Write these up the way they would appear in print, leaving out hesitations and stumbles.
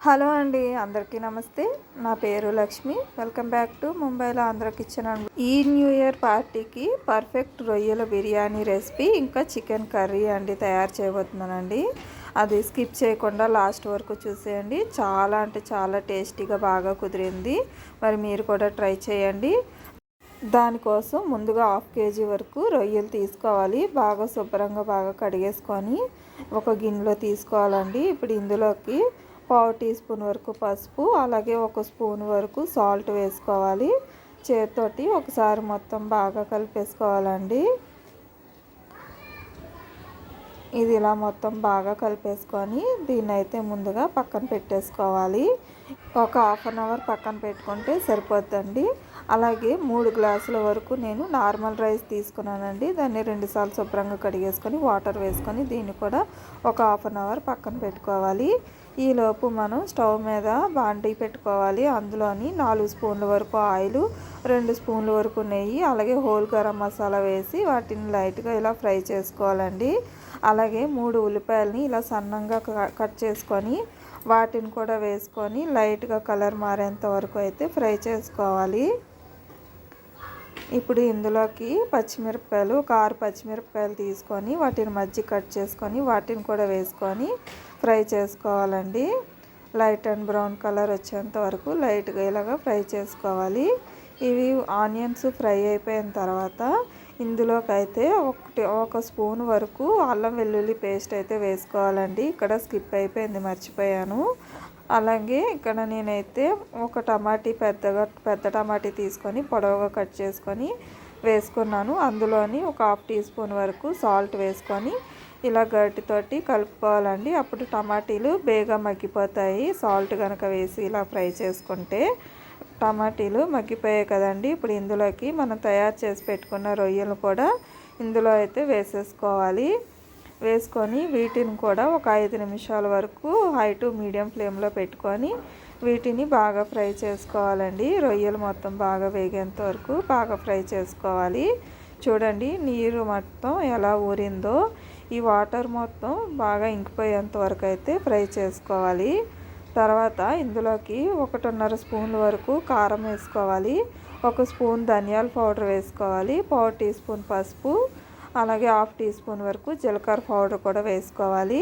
Hello అండి, అందరికీ నమస్తే. నా పేరు లక్ష్మి. వెల్కమ్ బ్యాక్ టు ముంబైలో ఆంధ్ర కిచెన్ అండి. ఈ న్యూ ఇయర్ పార్టీకి పర్ఫెక్ట్ రొయ్యల బిర్యానీ రెసిపీ ఇంకా చికెన్ కర్రీ అండి తయారు చేయబోతున్నానండి. అది స్కిప్ చేయకుండా లాస్ట్ వరకు చూసేయండి. చాలా అంటే చాలా టేస్టీగా బాగా కుదిరింది. మరి మీరు కూడా ట్రై చేయండి. దానికోసం ముందుగా 1/2 kg వరకు రొయ్యలు తీసుకోవాలి. బాగా శుభ్రంగా బాగా కడిగేసుకొని ఒక గిన్నెలో తీసుకోవాలండి. ఇప్పుడు ఇందులోకి 1/2 టీ స్పూన్ వరకు పసుపు, అలాగే 1 స్పూన్ వరకు సాల్ట్ వేసుకోవాలి. చేతితోటి ఒకసారి మొత్తం బాగా కలిపేసుకోవాలండి. ఇది ఇలా మొత్తం బాగా కలిపేసుకొని దీన్ని అయితే ముందుగా పక్కన పెట్టేసుకోవాలి. ఒక 1/2 అవర్ పక్కన పెట్టుకుంటే సరిపోద్దండి. అలాగే 3 గ్లాసుల వరకు నేను నార్మల్ రైస్ తీసుకున్నానండి. దాన్ని 2 సార్లు శుభ్రంగా కడిగేసుకొని వాటర్ వేసుకొని దీన్ని కూడా ఒక 1/2 అవర్ పక్కన పెట్టుకోవాలి. ఈలోపు మనం స్టవ్ మీద బాండీ పెట్టుకోవాలి. అందులోని 4 స్పూన్ల వరకు ఆయిల్, 2 స్పూన్ల వరకు నెయ్యి, అలాగే హోల్ గరం మసాలా వేసి వాటిని లైట్గా ఇలా ఫ్రై చేసుకోవాలండి. అలాగే 3 ఉల్లిపాయలని ఇలా సన్నంగా కట్ చేసుకొని వాటిని కూడా వేసుకొని లైట్గా కలర్ మారేంత వరకు అయితే ఫ్రై చేసుకోవాలి. ఇప్పుడు ఇందులోకి పచ్చిమిరపకాయలు, 6 పచ్చిమిరపకాయలు తీసుకొని వాటిని మధ్య కట్ చేసుకొని వాటిని కూడా వేసుకొని ఫ్రై చేసుకోవాలండి. లైట్ అండ్ బ్రౌన్ కలర్ వచ్చేంత వరకు లైట్గా ఇలాగా ఫ్రై చేసుకోవాలి. ఇవి ఆనియన్స్ ఫ్రై అయిపోయిన తర్వాత ఇందులోకి అయితే 1 స్పూన్ వరకు అల్లం వెల్లుల్లి పేస్ట్ అయితే వేసుకోవాలండి. ఇక్కడ స్కిప్ అయిపోయింది, మర్చిపోయాను. అలాగే ఇక్కడ నేనైతే ఒక టమాటీ పెద్ద టమాటీ తీసుకొని పొడవుగా కట్ చేసుకొని వేసుకున్నాను. అందులోని ఒక 1/2 టీ స్పూన్ వరకు సాల్ట్ వేసుకొని ఇలా గరిటెతోటి కలుపుకోవాలండి. అప్పుడు టమాటీలు బేగా మగ్గిపోతాయి. సాల్ట్ కనుక వేసి ఇలా ఫ్రై చేసుకుంటే టమాటీలు మగ్గిపోయాయి కదండి. ఇప్పుడు ఇందులోకి మనం తయారు చేసి పెట్టుకున్న రొయ్యలు కూడా ఇందులో అయితే వేసేసుకోవాలి. వేసుకొని వీటిని కూడా ఒక 5 నిమిషాల వరకు హై టు మీడియం ఫ్లేమ్లో పెట్టుకొని వీటిని బాగా ఫ్రై చేసుకోవాలండి. రొయ్యలు మొత్తం బాగా వేగేంత వరకు బాగా ఫ్రై చేసుకోవాలి. చూడండి నీరు మొత్తం ఎలా ఊరిందో. ఈ వాటర్ మొత్తం బాగా ఇంకిపోయేంత వరకు అయితే ఫ్రై చేసుకోవాలి. తర్వాత ఇందులోకి 1.5 స్పూన్ల వరకు కారం వేసుకోవాలి. 1 స్పూన్ ధనియాల పౌడర్ వేసుకోవాలి. 1/4 టీ స్పూన్ పసుపు, అలాగే 1/2 టీ స్పూన్ వరకు జీలకర్ర పౌడర్ కూడా వేసుకోవాలి.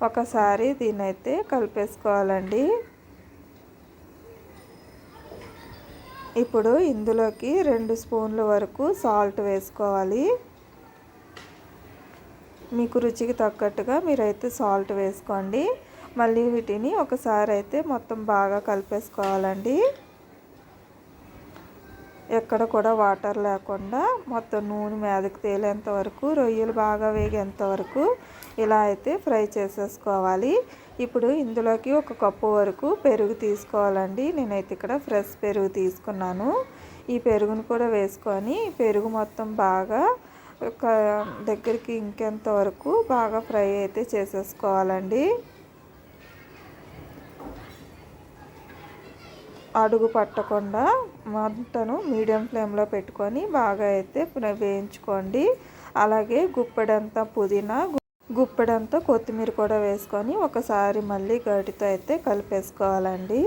ఒకసారి దీన్ని అయితే కలిపేసుకోవాలండి. ఇప్పుడు ఇందులోకి 2 స్పూన్ల వరకు సాల్ట్ వేసుకోవాలి. మీకు రుచికి తగ్గట్టుగా మీరైతే సాల్ట్ వేసుకోండి. మళ్ళీ వీటిని ఒకసారి అయితే మొత్తం బాగా కలిపేసుకోవాలండి. ఎక్కడ కూడా వాటర్ లేకుండా మొత్తం నూనె మీదకి తేలేంత వరకు, రొయ్యలు బాగా వేగేంత వరకు ఇలా అయితే ఫ్రై చేసేసుకోవాలి. ఇప్పుడు ఇందులోకి 1 కప్పు వరకు పెరుగు తీసుకోవాలండి. నేనైతే ఇక్కడ ఫ్రెష్ పెరుగు తీసుకున్నాను. ఈ పెరుగును కూడా వేసుకొని పెరుగు మొత్తం బాగా దగ్గరికి ఇంకేంత వరకు బాగా ఫ్రై అయితే చేసేసుకోవాలండి. అడుగు పట్టకుండా మంటను మీడియం ఫ్లేమ్లో పెట్టుకొని బాగా అయితే వేయించుకోండి. అలాగే గుప్పెడంతా పుదీనా, గుప్పెడంతా కొత్తిమీర కూడా వేసుకొని ఒకసారి మళ్ళీ గరిటెతో అయితే కలిపేసుకోవాలండి.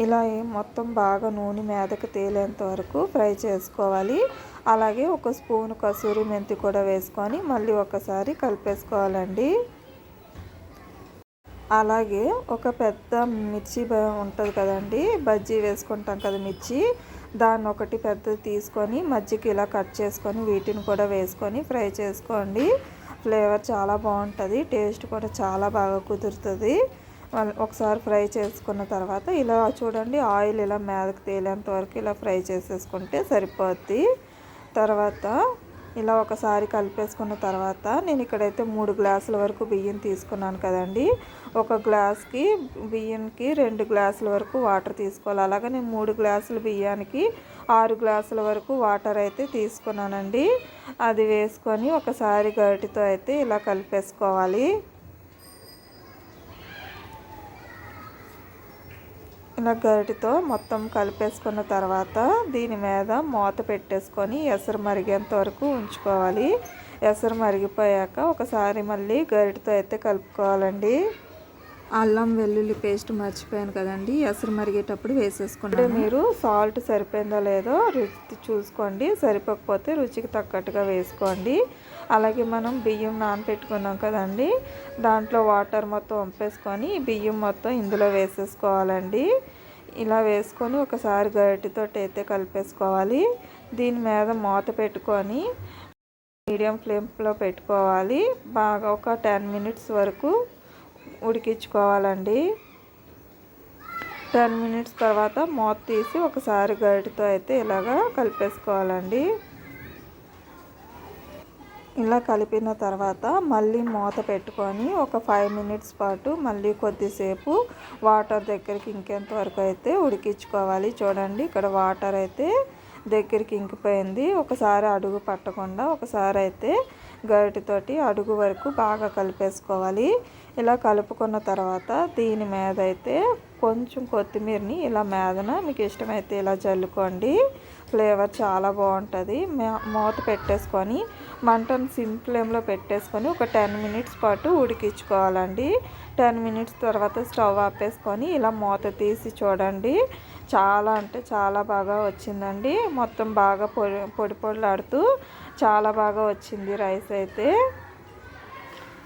ఇలా మొత్తం బాగా నూనె మీదకి తేలేంత వరకు ఫ్రై చేసుకోవాలి. అలాగే 1 స్పూన్ కసూరి మెంతి కూడా వేసుకొని మళ్ళీ ఒకసారి కలిపేసుకోవాలండి. అలాగే ఒక పెద్ద మిర్చి ఉంటుంది కదండి, బజ్జీ వేసుకుంటాం కదా మిర్చి, దాన్ని ఒకటి పెద్దది తీసుకొని మధ్యకి ఇలా కట్ చేసుకొని వీటిని కూడా వేసుకొని ఫ్రై చేసుకోండి. ఫ్లేవర్ చాలా బాగుంటుంది, టేస్ట్ కూడా చాలా బాగా కుదురుతుంది. ఒకసారి ఫ్రై చేసుకున్న తర్వాత ఇలా చూడండి ఆయిల్ ఇలా మీదకి తేలేంత వరకు ఇలా ఫ్రై చేసేసుకుంటే సరిపోద్ది. తర్వాత ఇలా ఒకసారి కలిపేసుకున్న తర్వాత నేను ఇక్కడైతే 3 గ్లాసుల వరకు బియ్యం తీసుకున్నాను కదండి. 1 గ్లాస్కి బియ్యానికి 2 గ్లాసుల వరకు వాటర్ తీసుకోవాలి. అలాగే నేను 3 గ్లాసుల బియ్యానికి 6 గ్లాసుల వరకు వాటర్ అయితే తీసుకున్నానండి. అది వేసుకొని ఒకసారి గరిటెతో అయితే ఇలా కలిపేసుకోవాలి. ఇలా గరిటెతో మొత్తం కలిపేసుకున్న తర్వాత దీని మీద మూత పెట్టేసుకొని ఎసరు మరిగేంత వరకు ఉంచుకోవాలి. ఎసరు మరిగిపోయాక ఒకసారి మళ్ళీ గరిటెతో అయితే కలుపుకోవాలండి. అల్లం వెల్లుల్లి పేస్ట్ మర్చిపోయాను కదండి, ఎసరు మరిగేటప్పుడు వేసేసుకున్నాను. మీరు సాల్ట్ సరిపోయిందో లేదో రుచి చూసుకోండి, సరిపోకపోతే రుచికి తగ్గట్టుగా వేసుకోండి. అలాగే మనం బియ్యం నానబెట్టుకున్నాం కదండి, దాంట్లో వాటర్ మొత్తం వంపేసుకొని బియ్యం మొత్తం ఇందులో వేసేసుకోవాలండి. ఇలా వేసుకొని ఒకసారి గరిటెతో అయితే కలిపేసుకోవాలి. దీని మీద మూత పెట్టుకొని మీడియం ఫ్లేమ్లో పెట్టుకోవాలి. బాగా ఒక 10 మినిట్స్ వరకు ఉడికించుకోవాలండి. 10 మినిట్స్ తర్వాత మూత తీసి ఒకసారి గరిటెతో అయితే ఇలాగా కలిపేసుకోవాలండి. ఇలా కలిపిన తర్వాత మళ్ళీ మూత పెట్టుకొని ఒక 5 మినిట్స్ పాటు మళ్ళీ కొద్దిసేపు వాటర్ దగ్గరికి ఇంకేంత వరకు అయితే ఉడికించుకోవాలి. చూడండి, ఇక్కడ వాటర్ అయితే దగ్గరికి ఇంకిపోయింది. ఒకసారి అడుగు పట్టకుండా ఒకసారి అయితే గరిటెతోటి అడుగు వరకు బాగా కలిపేసుకోవాలి. ఇలా కలుపుకున్న తర్వాత దీని మీద అయితే కొంచెం కొత్తిమీరని ఇలా మీదన మీకు ఇష్టమైతే ఇలా చల్లుకోండి. ఫ్లేవర్ చాలా బాగుంటుంది. మూత పెట్టేసుకొని మంటను సిమ్ ఫ్లేమ్లో పెట్టేసుకొని ఒక 10 మినిట్స్ పాటు ఉడికించుకోవాలండి. 10 మినిట్స్ తర్వాత స్టవ్ ఆపేసుకొని ఇలా మూత తీసి చూడండి, చాలా అంటే చాలా బాగా వచ్చిందండి. మొత్తం బాగా పొడి పొడిలాడుతూ చాలా బాగా వచ్చింది రైస్ అయితే.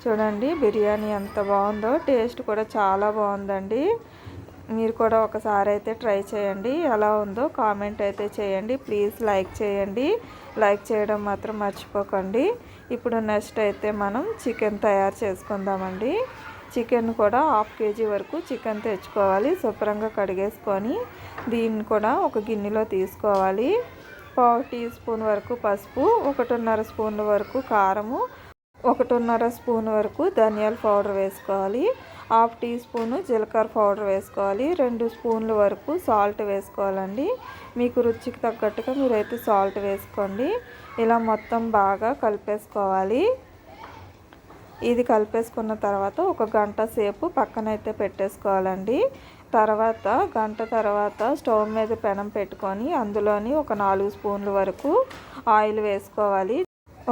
చూడండి బిర్యానీ ఎంత బాగుందో, టేస్ట్ కూడా చాలా బాగుందండి. మీరు కూడా ఒకసారి అయితే ట్రై చేయండి, ఎలా ఉందో కామెంట్ అయితే చేయండి. ప్లీజ్ లైక్ చేయండి, లైక్ చేయడం మాత్రం మర్చిపోకండి. ఇప్పుడు నెక్స్ట్ అయితే మనం చికెన్ తయారు చేసుకుందామండి. చికెన్ కూడా 1/2 kg వరకు చికెన్ తెచ్చుకోవాలి. శుభ్రంగా కడిగేసుకొని దీన్ని కూడా ఒక గిన్నెలో తీసుకోవాలి. 1/2 టీ స్పూన్ వరకు పసుపు, 1.5 స్పూన్ల వరకు కారము, 1.5 స్పూన్ వరకు ధనియాల పౌడర్ వేసుకోవాలి. 1/2 టీ స్పూను జీలకర్ర పౌడర్ వేసుకోవాలి. 2 స్పూన్ల వరకు సాల్ట్ వేసుకోవాలండి. మీకు రుచికి తగ్గట్టుగా మీరైతే సాల్ట్ వేసుకోండి. ఇలా మొత్తం బాగా కలిపేసుకోవాలి. ఇది కలిపేసుకున్న తర్వాత ఒక గంట సేపు పక్కనైతే పెట్టేసుకోవాలండి. తర్వాత గంట తర్వాత స్టవ్ మీద పెనం పెట్టుకొని అందులోని ఒక 4 స్పూన్ల వరకు ఆయిల్ వేసుకోవాలి.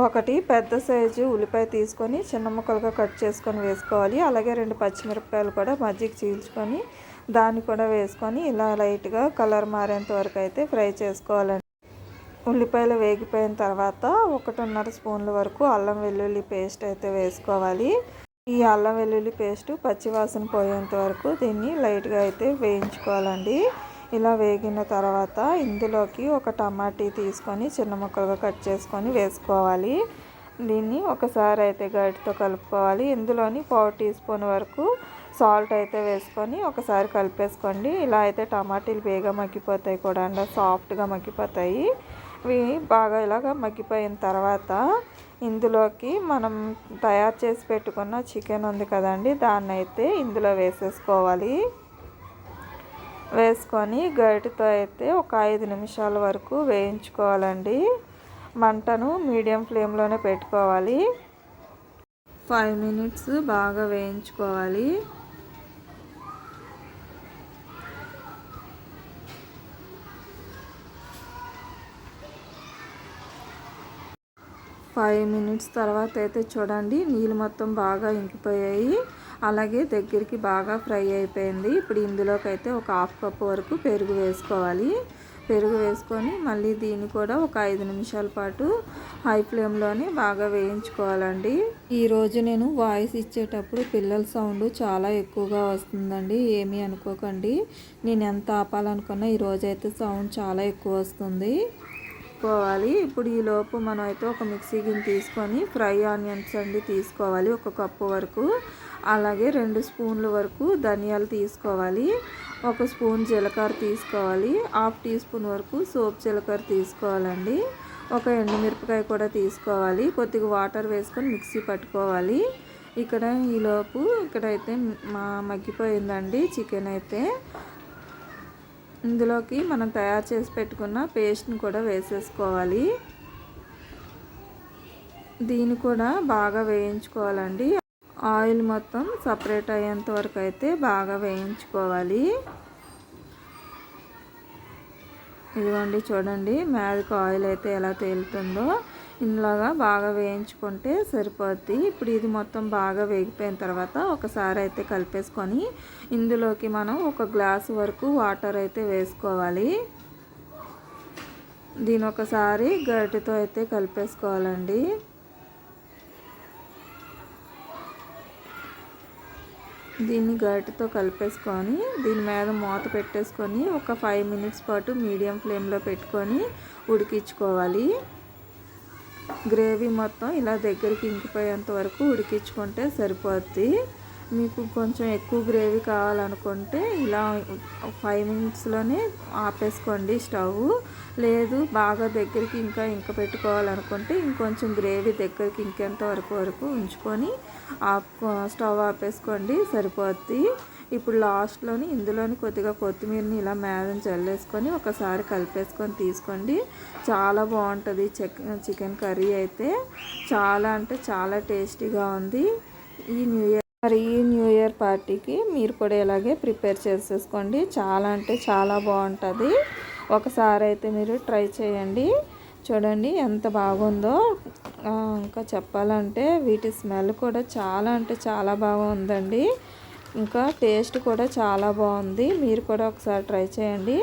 ఒకటి పెద్ద సైజు ఉల్లిపాయ తీసుకొని చిన్న ముక్కలుగా కట్ చేసుకొని వేసుకోవాలి. అలాగే 2 పచ్చిమిరపకాయలు కూడా మజ్జిగ చీల్చుకొని దాన్ని కూడా వేసుకొని ఇలా లైట్గా కలర్ మారేంత వరకు అయితే ఫ్రై చేసుకోవాలండి. ఉల్లిపాయలు వేగిపోయిన తర్వాత 1.5 స్పూన్ల వరకు అల్లం వెల్లుల్లి పేస్ట్ అయితే వేసుకోవాలి. ఈ అల్లం వెల్లుల్లి పేస్ట్ పచ్చివాసన పోయేంత వరకు దీన్ని లైట్గా అయితే వేయించుకోవాలండి. ఇలా వేగిన తర్వాత ఇందులోకి ఒక టమాటీ తీసుకొని చిన్న ముక్కలుగా కట్ చేసుకొని వేసుకోవాలి. దీన్ని ఒకసారి అయితే గరిటెతో కలుపుకోవాలి. ఇందులోని 1/4 టీ స్పూన్ వరకు సాల్ట్ అయితే వేసుకొని ఒకసారి కలిపేసుకోండి. ఇలా అయితే టమాటీలు వేగ మగ్గిపోతాయి కూడా అండి, సాఫ్ట్గా మగ్గిపోతాయి. ఇవి బాగా ఇలాగ మగ్గిపోయిన తర్వాత ఇందులోకి మనం తయారు చేసి పెట్టుకున్న చికెన్ ఉంది కదండి, దాన్ని అయితే ఇందులో వేసేసుకోవాలి. వేసుకొని గరిటెతో అయితే ఒక 5 నిమిషాల వరకు వేయించుకోవాలండి. మంటను మీడియం ఫ్లేమ్లోనే పెట్టుకోవాలి. 5 మినిట్స్ బాగా వేయించుకోవాలి. ఫైవ్ మినిట్స్ తర్వాత అయితే చూడండి నీళ్ళు మొత్తం బాగా ఇంకిపోయాయి. అలాగే దగ్గరికి బాగా ఫ్రై అయిపోయింది. ఇప్పుడు ఇందులోకి అయితే ఒక 1/2 కప్ వరకు పెరుగు వేసుకోవాలి. పెరుగు వేసుకొని మళ్ళీ దీన్ని కూడా ఒక 5 నిమిషాల పాటు హై ఫ్లేమ్లోనే బాగా వేయించుకోవాలండి. ఈరోజు నేను వాయిస్ ఇచ్చేటప్పుడు పిల్లల సౌండ్ చాలా ఎక్కువగా వస్తుందండి, ఏమీ అనుకోకండి. నేను ఎంత ఆపాలనుకున్నా ఈరోజు అయితే సౌండ్ చాలా ఎక్కువ వస్తుంది. ఇప్పుడు ఈ లోపు మనం అయితే ఒక మిక్సీ గిన్నె తీసుకొని ఫ్రై ఆనియన్స్ అండి తీసుకోవాలి, 1 కప్పు వరకు. అలాగే 2 స్పూన్ల వరకు ధనియాలు తీసుకోవాలి, 1 స్పూన్ జీలకర్ర తీసుకోవాలి, 1/2 టీ స్పూన్ వరకు సోప్ జీలకర్ర తీసుకోవాలండి. ఒక ఎండుమిరపకాయ కూడా తీసుకోవాలి. కొద్దిగా వాటర్ వేసుకొని మిక్సీ పట్టుకోవాలి. ఇక్కడ ఈలోపు ఇక్కడైతే మగ్గిపోయిందండి చికెన్ అయితే. ఇందులోకి మనం తయారు చేసి పెట్టుకున్న పేస్ట్ని కూడా వేసేసుకోవాలి. దీన్ని కూడా బాగా వేయించుకోవాలండి. ఆయిల్ మొత్తం సపరేట్ అయ్యేంత వరకు అయితే బాగా వేయించుకోవాలి. ఇదిగోండి చూడండి మీదకి ఆయిల్ అయితే ఎలా తేలుతుందో. ఇలాగా బాగా వేయించుకుంటే సరిపోద్ది. ఇప్పుడు ఇది మొత్తం బాగా వేగిపోయిన తర్వాత ఒకసారి అయితే కలిపేసుకొని ఇందులోకి మనం ఒక గ్లాసు వరకు వాటర్ అయితే వేసుకోవాలి. దీని ఒకసారి గరిటెతో అయితే కలిపేసుకోవాలండి. దీన్ని గరిటెతో కలిపేసుకొని దీని మీద మూత పెట్టేసుకొని ఒక 5 మినిట్స్ పాటు మీడియం ఫ్లేమ్లో పెట్టుకొని ఉడికించుకోవాలి. గ్రేవీ మొత్తం ఇలా దగ్గరికి ఇంకిపోయేంత వరకు ఉడికించుకుంటే సరిపోద్ది. మీకు కొంచెం ఎక్కువ గ్రేవీ కావాలనుకుంటే ఇలా 5 మినిట్స్లోనే ఆపేసుకోండి స్టవ్. లేదు బాగా దగ్గరికి ఇంకా పెట్టుకోవాలనుకుంటే ఇంకొంచెం గ్రేవీ దగ్గరికి ఇంకేంత వరకు ఉంచుకొని స్టవ్ ఆపేసుకోండి, సరిపోద్ది. ఇప్పుడు లాస్ట్లోని ఇందులోని కొద్దిగా కొత్తిమీరని ఇలా మేదం చల్లేసుకొని ఒకసారి కలిపేసుకొని తీసుకోండి. చాలా బాగుంటుంది చికెన్ కర్రీ అయితే. చాలా అంటే చాలా టేస్టీగా ఉంది. ఈ న్యూ ఇయర్ పార్టీకి మీరు కూడా ఇలాగే ప్రిపేర్ చేసేసుకోండి. చాలా అంటే చాలా బాగుంటుంది. ఒకసారి అయితే మీరు ట్రై చేయండి. చూడండి ఎంత బాగుందో. ఇంకా చెప్పాలంటే వీటి స్మెల్ కూడా చాలా అంటే చాలా బాగుందండి. ఇంకా టేస్ట్ కూడా చాలా బాగుంది. మీరు కూడా ఒకసారి ట్రై చేయండి.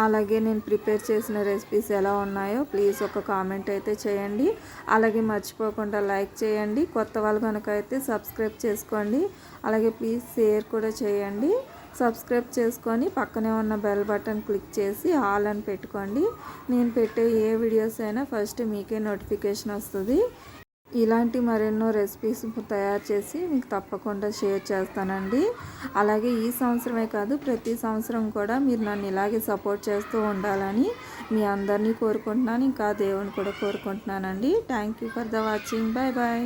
అలాగే నేను ప్రిపేర్ చేసిన రెసిపీస్ ఎలా ఉన్నాయో ప్లీజ్ ఒక కామెంట్ అయితే చేయండి. అలాగే మర్చిపోకుండా లైక్ చేయండి. కొత్త వాళ్ళు కనుక అయితే సబ్స్క్రైబ్ చేసుకోండి. అలాగే ప్లీజ్ షేర్ కూడా చేయండి. సబ్స్క్రైబ్ చేసుకొని పక్కనే ఉన్న బెల్ బటన్ క్లిక్ చేసి ఆల్ అని పెట్టుకోండి. నేను పెట్టే ఏ వీడియోస్ అయినా ఫస్ట్ మీకే నోటిఫికేషన్ వస్తుంది. ఇలాంటి మరెన్నో రెసిపీస్ తయారు చేసి మీకు తప్పకుండా షేర్ చేస్తానండి. అలాగే ఈ సంవత్సరమే కాదు ప్రతి సంవత్సరం కూడా మీరు నన్ను ఇలాగే సపోర్ట్ చేస్తూ ఉండాలని మీ అందరినీ కోరుకుంటున్నాను. ఇంకా దేవుని కూడా కోరుకుంటున్నానండి. Thank you for the watching. Bye bye.